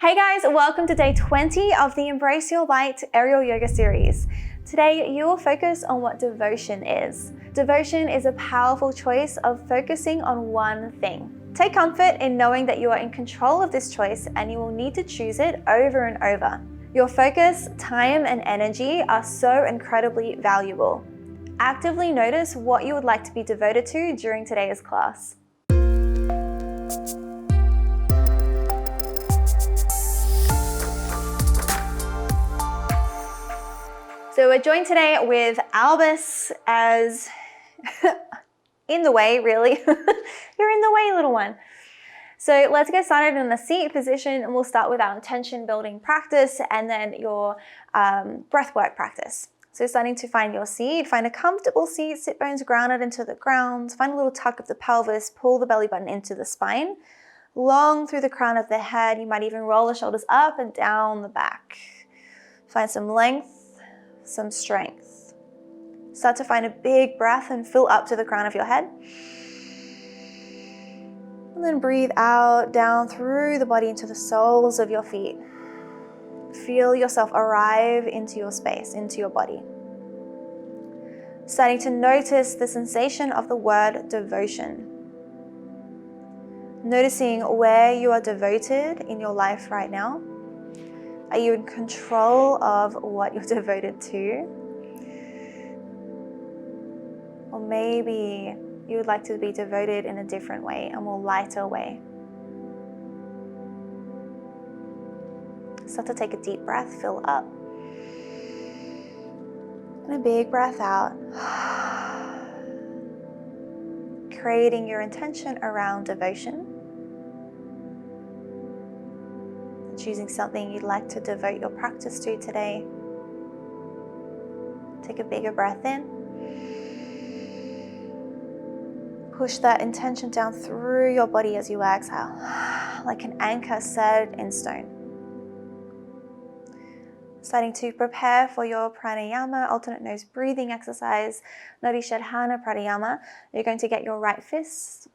Hey guys, welcome to day 20 of the Embrace Your Light aerial yoga series. Today you will focus on what devotion is. Devotion is a powerful choice of focusing on one thing. Take comfort in knowing that you are in control of this choice and you will need to choose it over and over. Your focus, time, and energy are so incredibly valuable. Actively notice what you would like to be devoted to during today's class. So we're joined today with Albus as in the way, really. You're in the way, little one. So let's get started in a seat position, and we'll start with our intention building practice and then your breathwork practice. So starting to find your seat, find a comfortable seat, sit bones grounded into the ground, find a little tuck of the pelvis, pull the belly button into the spine, long through the crown of the head. You might even roll the shoulders up and down the back. Find some length, some strength. Start to find a big breath and fill up to the crown of your head. And then breathe out, down through the body into the soles of your feet. Feel yourself arrive into your space, into your body. Starting to notice the sensation of the word devotion. Noticing where you are devoted in your life right now. Are you in control of what you're devoted to? Or maybe you would like to be devoted in a different way, a more lighter way. Start to take a deep breath, fill up. And a big breath out. Creating your intention around devotion. Choosing something you'd like to devote your practice to today. Take a bigger breath in. Push that intention down through your body as you exhale, like an anchor set in stone. Starting to prepare for your Pranayama, alternate nose breathing exercise, Nadi Shodhana Pranayama. You're going to get your right fist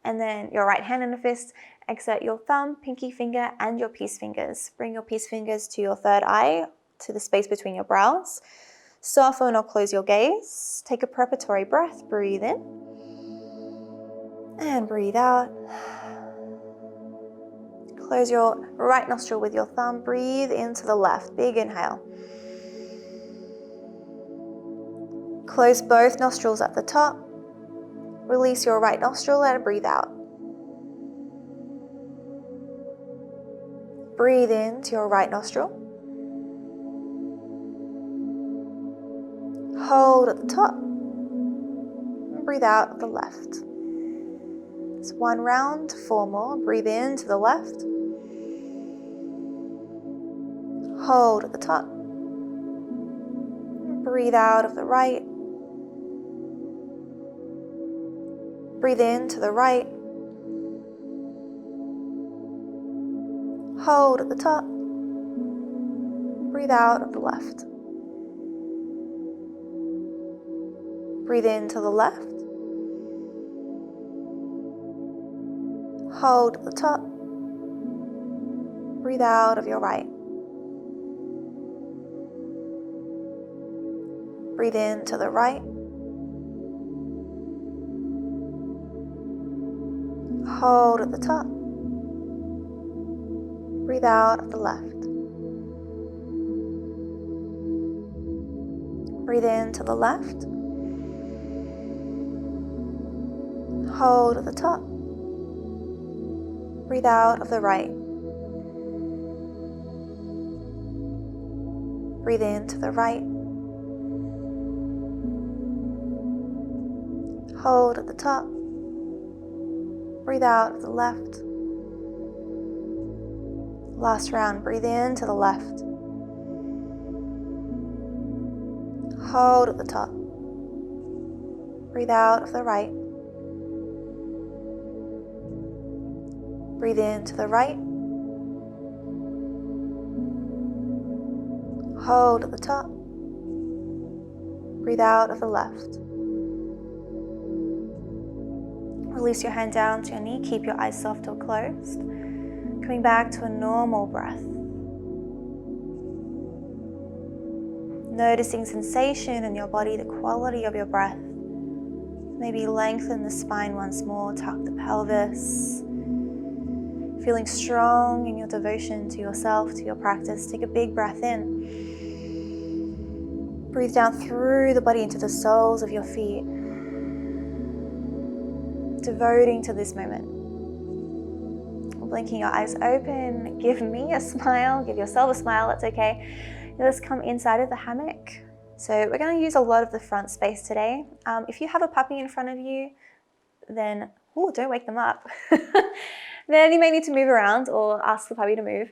and then your right hand in a fist. Exert your thumb, pinky finger, and your peace fingers. Bring your peace fingers to your third eye, to the space between your brows. Soften or close your gaze. Take a preparatory breath. Breathe in. And breathe out. Close your right nostril with your thumb. Breathe into the left. Big inhale. Close both nostrils at the top. Release your right nostril and breathe out. Breathe into your right nostril. Hold at the top. And breathe out at the left. It's one round, 4 more. Breathe into the left. Hold at the top. And breathe out of the right. Breathe into the right. Hold at the top. Breathe out of the left. Breathe into the left. Hold at the top. Breathe out of your right. Breathe into the right. Hold at the top. Breathe out of the left. Breathe into the left. Hold at the top. Breathe out of the right. Breathe into the right. Hold at the top. Breathe out of the left. Last round, breathe in to the left. Hold at the top. Breathe out of the right. Breathe in to the right. Hold at the top. Breathe out of the left. Release your hand down to your knee. Keep your eyes soft or closed. Coming back to a normal breath. Noticing sensation in your body, the quality of your breath. Maybe lengthen the spine once more, tuck the pelvis. Feeling strong in your devotion to yourself, to your practice. Take a big breath in. Breathe down through the body into the soles of your feet. Devoting to this moment. Blinking your eyes open. Give me a smile. Give yourself a smile. That's okay. Let's come inside of the hammock. So we're going to use a lot of the front space today. If you have a puppy in front of you, then, don't wake them up. Then you may need to move around or ask the puppy to move.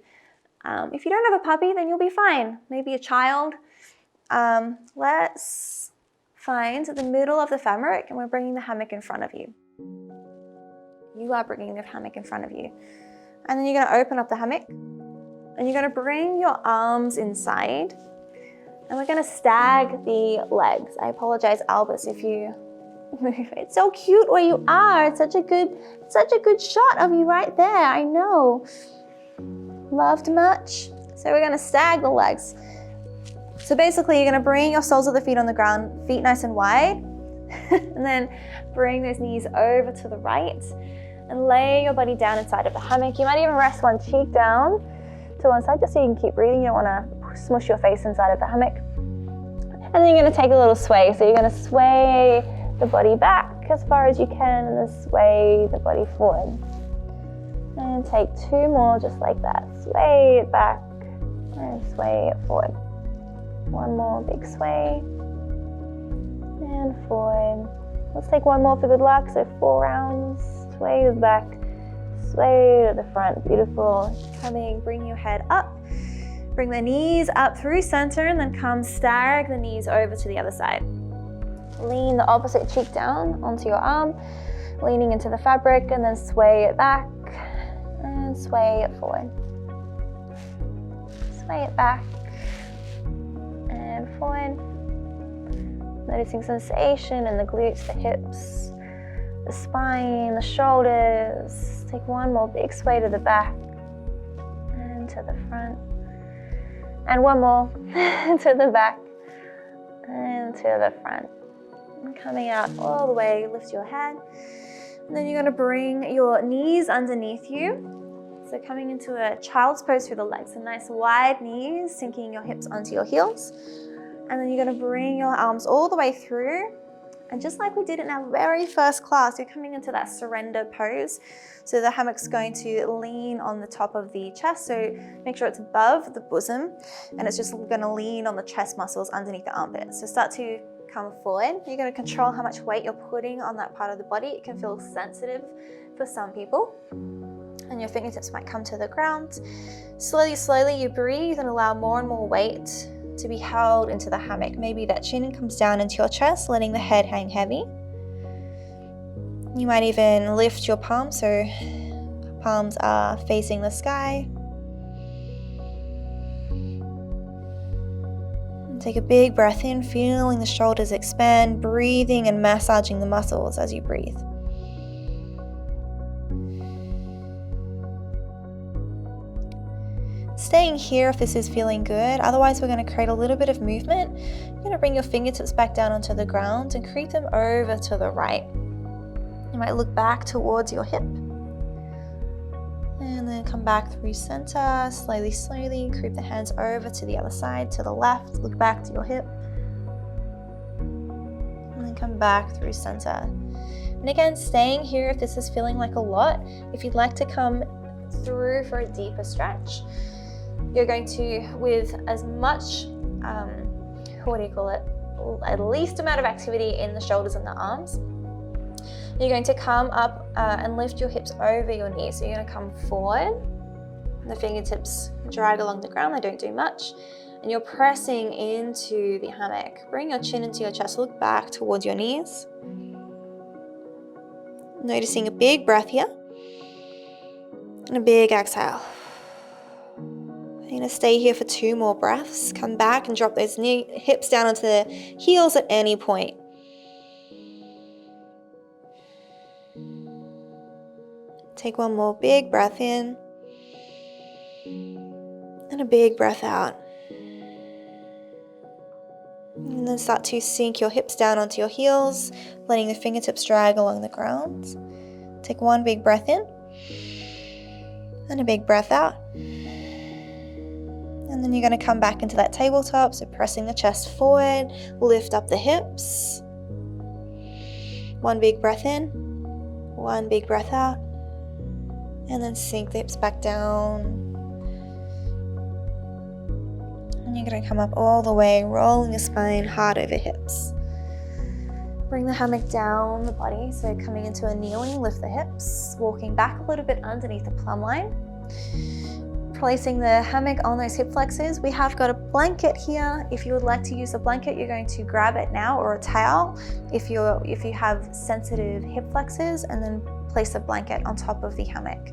If you don't have a puppy, then you'll be fine. Maybe a child. Let's find the middle of the fabric and we're bringing the hammock in front of you. You are bringing the hammock in front of you. And then you're going to open up the hammock and you're going to bring your arms inside and we're going to stag the legs. I apologize, Albus, if you move. It's so cute where you are. It's such a good shot of you right there. I know. Loved much. So we're going to stag the legs. So basically you're going to bring your soles of the feet on the ground, feet nice and wide, and then bring those knees over to the right and lay your body down inside of the hammock. You might even rest one cheek down to one side just so you can keep breathing. You don't want to smush your face inside of the hammock. And then you're going to take a little sway. So you're going to sway the body back as far as you can and then sway the body forward. And take 2 more just like that. Sway it back and sway it forward. 1 more big sway and forward. Let's take 1 more for good luck. So 4 rounds. Sway to the back, sway to the front. Beautiful. Coming, bring your head up. Bring the knees up through center and then come stag the knees over to the other side. Lean the opposite cheek down onto your arm, leaning into the fabric and then sway it back and sway it forward. Sway it back and forward. Noticing sensation in the glutes, the hips, the spine, the shoulders. Take 1 more big sway to the back and to the front. And 1 more to the back and to the front. And coming out all the way, lift your head. And then you're going to bring your knees underneath you. So coming into a child's pose through the legs. So nice wide knees, sinking your hips onto your heels. And then you're going to bring your arms all the way through. And just like we did in our very first class, you're coming into that surrender pose. So the hammock's going to lean on the top of the chest. So make sure it's above the bosom. And it's just going to lean on the chest muscles underneath the armpits. So start to come forward. You're going to control how much weight you're putting on that part of the body. It can feel sensitive for some people. And your fingertips might come to the ground. Slowly you breathe and allow more and more weight to be held into the hammock. Maybe that chin comes down into your chest, letting the head hang heavy. You might even lift your palms so palms are facing the sky. And take a big breath in, feeling the shoulders expand, breathing and massaging the muscles as you breathe. Staying here if this is feeling good. Otherwise, we're going to create a little bit of movement. You're going to bring your fingertips back down onto the ground and creep them over to the right. You might look back towards your hip. And then come back through center. Slowly, creep the hands over to the other side, to the left. Look back to your hip. And then come back through center. And again, staying here if this is feeling like a lot. If you'd like to come through for a deeper stretch, you're going to, with as much, at least amount of activity in the shoulders and the arms, you're going to come up and lift your hips over your knees. So you're going to come forward, the fingertips drag along the ground, they don't do much, and you're pressing into the hammock. Bring your chin into your chest, look back towards your knees. Noticing a big breath here, and a big exhale. You're going to stay here for 2 more breaths. Come back and drop those hips down onto the heels at any point. Take 1 more big breath in. And a big breath out. And then start to sink your hips down onto your heels, letting the fingertips drag along the ground. Take one big breath in. And a big breath out. And then you're going to come back into that tabletop, so pressing the chest forward, lift up the hips. One big breath in, one big breath out, and then sink the hips back down. And you're going to come up all the way, rolling the spine, heart over hips. Bring the hammock down the body, so coming into a kneeling, lift the hips, walking back a little bit underneath the plumb line. Placing the hammock on those hip flexors. We have got a blanket here. If you would like to use a blanket, you're going to grab it now, or a towel if you have sensitive hip flexors, and then place a blanket on top of the hammock.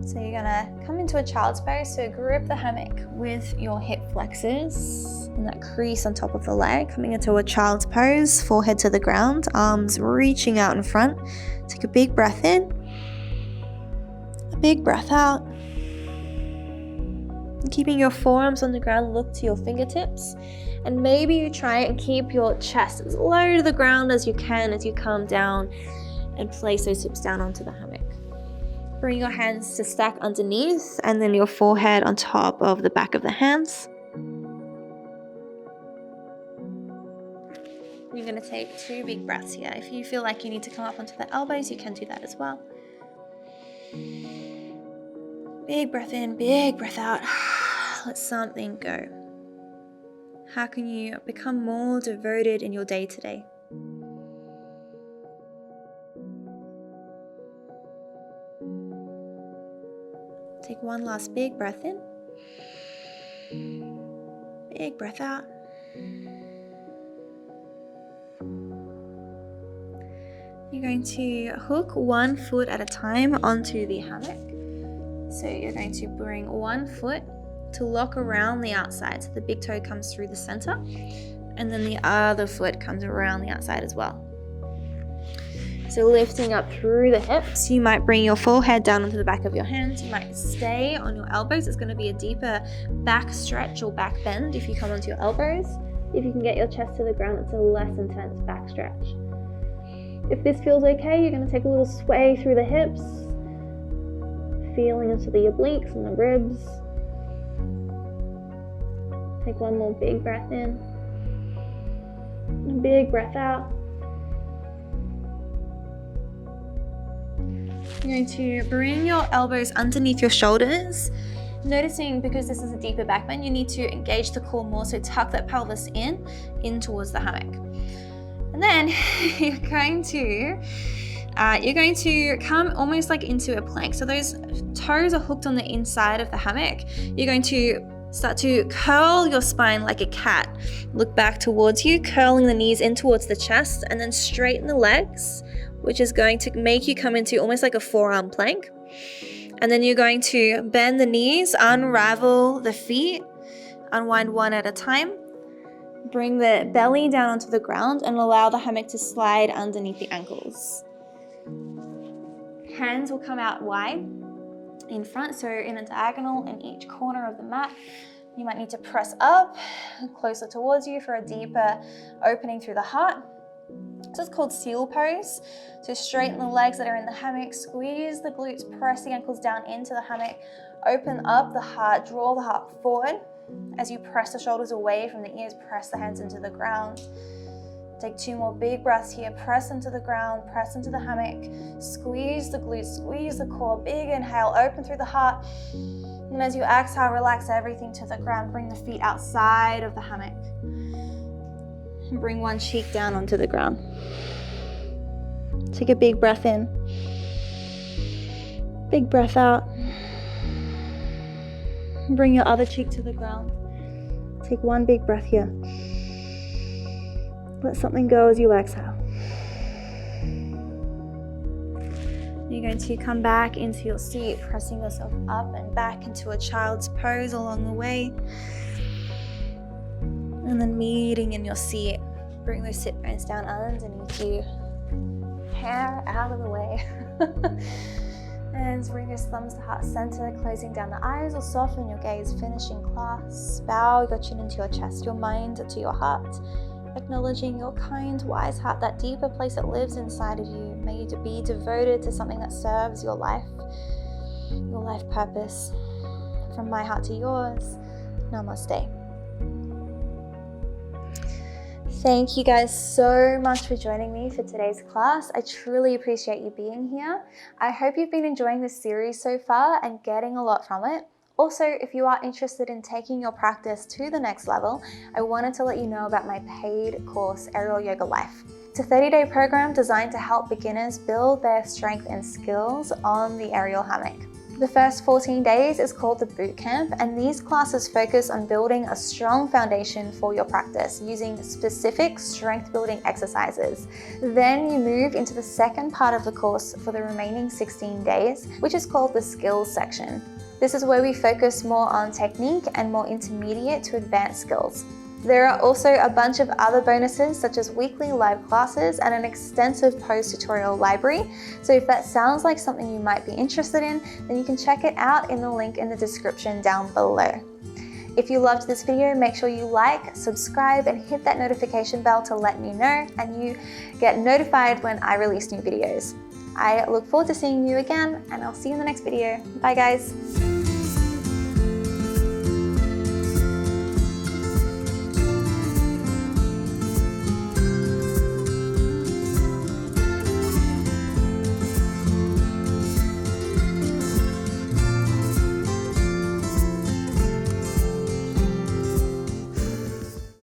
So you're gonna come into a child's pose, so grip the hammock with your hip flexors and that crease on top of the leg, coming into a child's pose, forehead to the ground, arms reaching out in front. Take a big breath in, a big breath out. Keeping your forearms on the ground, look to your fingertips, and maybe you try and keep your chest as low to the ground as you can as you come down and place those hips down onto the hammock. Bring your hands to stack underneath, and then your forehead on top of the back of the hands. You're going to take 2 big breaths here. If you feel like you need to come up onto the elbows, you can do that as well. Big breath in, big breath out. Let something go. How can you become more devoted in your day today? Take one last big breath in. Big breath out. You're going to hook one foot at a time onto the hammock. So you're going to bring one foot to lock around the outside. So the big toe comes through the center, and then the other foot comes around the outside as well. So lifting up through the hips, you might bring your forehead down onto the back of your hands. You might stay on your elbows. It's going to be a deeper back stretch or back bend if you come onto your elbows. If you can get your chest to the ground, it's a less intense back stretch. If this feels okay, you're going to take a little sway through the hips, feeling into the obliques and the ribs. Take one more big breath in, and a big breath out. You're going to bring your elbows underneath your shoulders. Noticing, because this is a deeper back bend, you need to engage the core more, so tuck that pelvis in towards the hammock. And then you're going to come almost like into a plank. So those toes are hooked on the inside of the hammock. You're going to start to curl your spine like a cat. Look back towards you, curling the knees in towards the chest, and then straighten the legs, which is going to make you come into almost like a forearm plank. And then you're going to bend the knees, unravel the feet, unwind one at a time. Bring the belly down onto the ground and allow the hammock to slide underneath the ankles. Hands will come out wide in front, so in a diagonal in each corner of the mat. You might need to press up closer towards you for a deeper opening through the heart. So it's called seal pose. So straighten the legs that are in the hammock, squeeze the glutes, press the ankles down into the hammock, open up the heart, draw the heart forward. As you press the shoulders away from the ears, press the hands into the ground. Take 2 more big breaths here. Press into the ground, press into the hammock, squeeze the glutes, squeeze the core. Big inhale, open through the heart. And as you exhale, relax everything to the ground. Bring the feet outside of the hammock. And bring one cheek down onto the ground. Take a big breath in. Big breath out. Bring your other cheek to the ground. Take one big breath here. Let something go as you exhale. You're going to come back into your seat, pressing yourself up and back into a child's pose along the way. And then meeting in your seat. Bring those sit bones down underneath you. Hair out of the way. And bring your thumbs to heart center, closing down the eyes or soften your gaze, finishing class. Bow your chin into your chest, your mind to your heart, acknowledging your kind, wise heart, that deeper place that lives inside of you. May you be devoted to something that serves your life purpose. From my heart to yours, namaste. Thank you guys so much for joining me for today's class. I truly appreciate you being here. I hope you've been enjoying this series so far and getting a lot from it. Also, if you are interested in taking your practice to the next level, I wanted to let you know about my paid course, Aerial Yoga Life. It's a 30-day program designed to help beginners build their strength and skills on the aerial hammock. The first 14 days is called the boot camp, and these classes focus on building a strong foundation for your practice using specific strength building exercises. Then you move into the second part of the course for the remaining 16 days, which is called the skills section. This is where we focus more on technique and more intermediate to advanced skills. There are also a bunch of other bonuses such as weekly live classes and an extensive post-tutorial library. So if that sounds like something you might be interested in, then you can check it out in the link in the description down below. If you loved this video, make sure you like, subscribe, and hit that notification bell to let me know and you get notified when I release new videos. I look forward to seeing you again, and I'll see you in the next video. Bye guys.